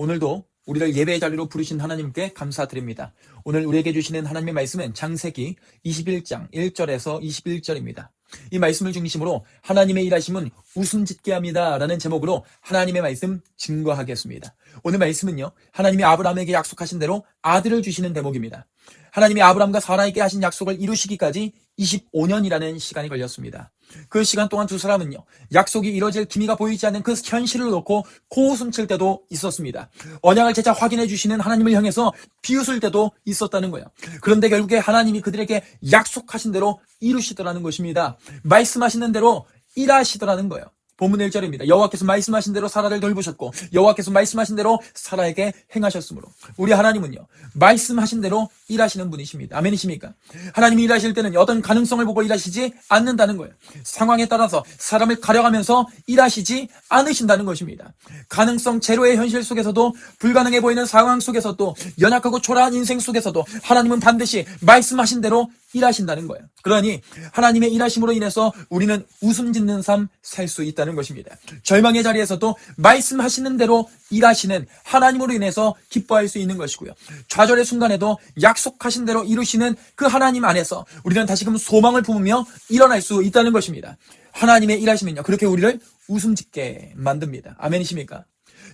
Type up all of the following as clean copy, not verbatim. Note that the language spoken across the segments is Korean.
오늘도 우리를 예배의 자리로 부르신 하나님께 감사드립니다. 오늘 우리에게 주시는 하나님의 말씀은 창세기 21장 1절에서 21절입니다. 이 말씀을 중심으로 하나님의 일하심은 웃음짓게 합니다 라는 제목으로 하나님의 말씀 증거하겠습니다. 오늘 말씀은요, 하나님이 아브라함에게 약속하신 대로 아들을 주시는 대목입니다. 하나님이 아브라함과 사라에게 하신 약속을 이루시기까지 25년이라는 시간이 걸렸습니다. 그 시간 동안 두 사람은요, 약속이 이루어질 기미가 보이지 않는 그 현실을 놓고 코웃음 칠 때도 있었습니다. 언약을 재차 확인해 주시는 하나님을 향해서 비웃을 때도 있었다는 거예요. 그런데 결국에 하나님이 그들에게 약속하신 대로 이루시더라는 것입니다. 말씀하시는 대로 일하시더라는 거예요. 본문 1절입니다. 여호와께서 말씀하신 대로 사라를 돌보셨고 여호와께서 말씀하신 대로 사라에게 행하셨으므로. 우리 하나님은요, 말씀하신 대로 일하시는 분이십니다. 아멘이십니까? 하나님이 일하실 때는 어떤 가능성을 보고 일하시지 않는다는 거예요. 상황에 따라서 사람을 가려가면서 일하시지 않으신다는 것입니다. 가능성 제로의 현실 속에서도, 불가능해 보이는 상황 속에서도, 연약하고 초라한 인생 속에서도 하나님은 반드시 말씀하신 대로 일하신다는 거예요. 그러니 하나님의 일하심으로 인해서 우리는 웃음 짓는 삶 살 수 있다는 것입니다. 절망의 자리에서도 말씀하시는 대로 일하시는 하나님으로 인해서 기뻐할 수 있는 것이고요. 좌절의 순간에도 약속하신 대로 이루시는 그 하나님 안에서 우리는 다시금 소망을 품으며 일어날 수 있다는 것입니다. 하나님의 일하심은요, 그렇게 우리를 웃음 짓게 만듭니다. 아멘이십니까?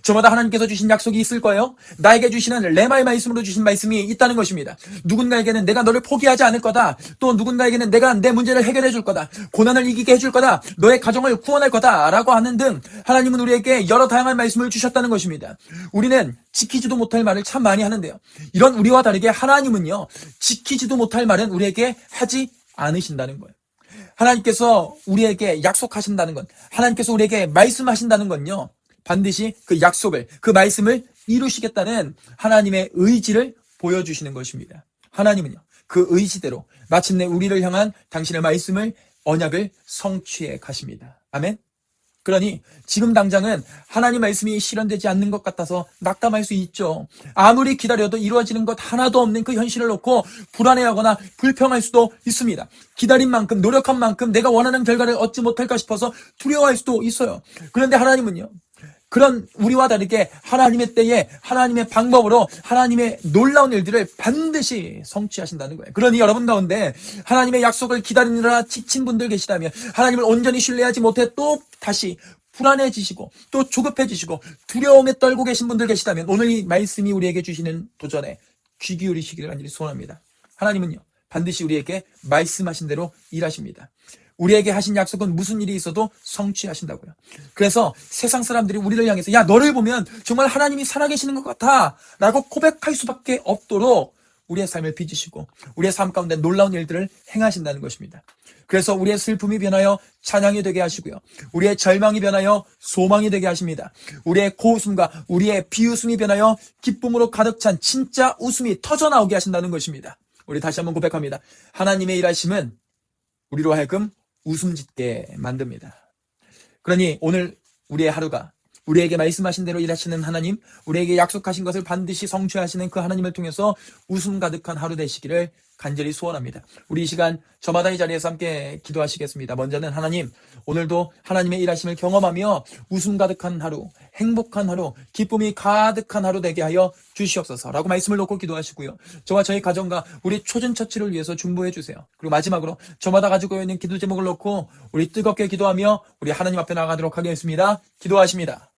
저마다 하나님께서 주신 약속이 있을 거예요. 나에게 주시는 레마의 말씀으로 주신 말씀이 있다는 것입니다. 누군가에게는 내가 너를 포기하지 않을 거다. 또 누군가에게는 내가 내 문제를 해결해 줄 거다. 고난을 이기게 해줄 거다. 너의 가정을 구원할 거다. 라고 하는 등 하나님은 우리에게 여러 다양한 말씀을 주셨다는 것입니다. 우리는 지키지도 못할 말을 참 많이 하는데요, 이런 우리와 다르게 하나님은요, 지키지도 못할 말은 우리에게 하지 않으신다는 거예요. 하나님께서 우리에게 약속하신다는 건, 하나님께서 우리에게 말씀하신다는 건요, 반드시 그 약속을, 그 말씀을 이루시겠다는 하나님의 의지를 보여주시는 것입니다. 하나님은요, 그 의지대로 마침내 우리를 향한 당신의 말씀을, 언약을 성취해 가십니다. 아멘. 그러니 지금 당장은 하나님 말씀이 실현되지 않는 것 같아서 낙담할 수 있죠. 아무리 기다려도 이루어지는 것 하나도 없는 그 현실을 놓고 불안해하거나 불평할 수도 있습니다. 기다린 만큼, 노력한 만큼 내가 원하는 결과를 얻지 못할까 싶어서 두려워할 수도 있어요. 그런데 하나님은요, 그런 우리와 다르게 하나님의 때에 하나님의 방법으로 하나님의 놀라운 일들을 반드시 성취하신다는 거예요. 그러니 여러분 가운데 하나님의 약속을 기다리느라 지친 분들 계시다면, 하나님을 온전히 신뢰하지 못해 또 다시 불안해지시고 또 조급해지시고 두려움에 떨고 계신 분들 계시다면, 오늘 이 말씀이 우리에게 주시는 도전에 귀 기울이시기를 간절히 소원합니다. 하나님은요, 반드시 우리에게 말씀하신 대로 일하십니다. 우리에게 하신 약속은 무슨 일이 있어도 성취하신다고요. 그래서 세상 사람들이 우리를 향해서 야, 너를 보면 정말 하나님이 살아계시는 것 같아 라고 고백할 수밖에 없도록 우리의 삶을 빚으시고 우리의 삶 가운데 놀라운 일들을 행하신다는 것입니다. 그래서 우리의 슬픔이 변하여 찬양이 되게 하시고요, 우리의 절망이 변하여 소망이 되게 하십니다. 우리의 고웃음과 우리의 비웃음이 변하여 기쁨으로 가득 찬 진짜 웃음이 터져나오게 하신다는 것입니다. 우리 다시 한번 고백합니다. 하나님의 일하심은 우리로 하여금 웃음 짓게 만듭니다. 그러니 오늘 우리의 하루가 우리에게 말씀하신 대로 일하시는 하나님, 우리에게 약속하신 것을 반드시 성취하시는 그 하나님을 통해서 웃음 가득한 하루 되시기를 간절히 소원합니다. 우리 이 시간 저마다 이 자리에서 함께 기도하시겠습니다. 먼저는 하나님, 오늘도 하나님의 일하심을 경험하며 웃음 가득한 하루, 행복한 하루, 기쁨이 가득한 하루 되게 하여 주시옵소서라고 말씀을 놓고 기도하시고요, 저와 저희 가정과 우리 초전처치를 위해서 중보해 주세요. 그리고 마지막으로 저마다 가지고 있는 기도 제목을 놓고 우리 뜨겁게 기도하며 우리 하나님 앞에 나가도록 하겠습니다. 기도하십니다.